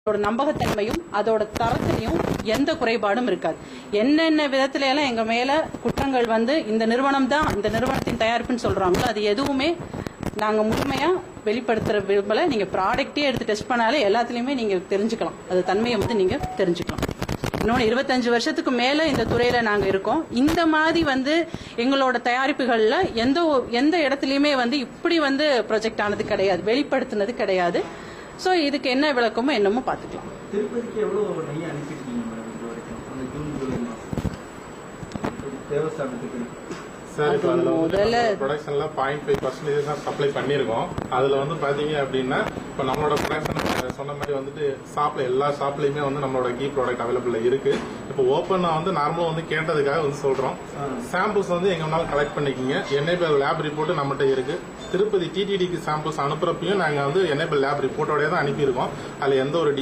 அதோட நம்பகத்தன்மையும் அதோட தரத்திலையும் எந்த குறைபாடும் இருக்காது. என்னென்ன விதத்துல எல்லாம் எங்க மேல குற்றங்கள் வந்து இந்த நிறுவனம் தான் இந்த நிறுவனத்தின் தயாரிப்புன்னு சொல்றாங்களோ அது எதுவுமே நாங்க முழுமையா வெளிப்படுத்துற விரும்பல. நீங்க ப்ராடக்டே எடுத்து டெஸ்ட் பண்ணாலே எல்லாத்துலயுமே நீங்க தெரிஞ்சுக்கலாம், அது தன்மையை வந்து நீங்க தெரிஞ்சுக்கலாம். இன்னொன்று 25 வருஷத்துக்கு மேல இந்த துறையில நாங்க இருக்கோம். இந்த மாதிரி வந்து எங்களோட தயாரிப்புகள்ல எந்த இடத்துலயுமே வந்து இப்படி வந்து ப்ரொஜெக்ட் ஆனது கிடையாது, வெளிப்படுத்தினது கிடையாது. சோ இதுக்கு என்ன விளக்கமோ என்னமோ பாத்துக்கலாம். திருப்பதிக்கு எவ்வளவு நெய் அனுப்பிட்டீங்க மேடம் இது வரைக்கும்? அந்த ஜூன் ஜூலை மாசம் தேவஸ்தானத்துக்கு சார் இப்போ அதில் வந்து ப்ரொடக்ஷன்ல 0.5% தான் சப்ளை பண்ணியிருக்கோம். அதில் வந்து பார்த்தீங்க அப்படின்னா இப்போ நம்மளோட ப்ரொடக்ஷன் சொன்ன மாதிரி வந்துட்டு எல்லா ஷாப்லையுமே வந்து நம்மளோட கீ ப்ராடக்ட் அவைலபிள் இருக்கு. இப்போ ஓப்பன் வந்து நார்மலாக வந்து கேட்டதுக்காக வந்து சொல்றோம். சாம்பிள்ஸ் வந்து எங்கனாலும் கலெக்ட் பண்ணிக்கிங்க. NABL லேப் ரிப்போர்ட் நம்மகிட்ட இருக்கு. திருப்பதி TTDக்கு சாம்பிள்ஸ் அனுப்புறப்பையும் நாங்கள் வந்து NABL லேப் ரிப்போர்ட்டோடய தான் அனுப்பியிருக்கோம். அதில் எந்த ஒரு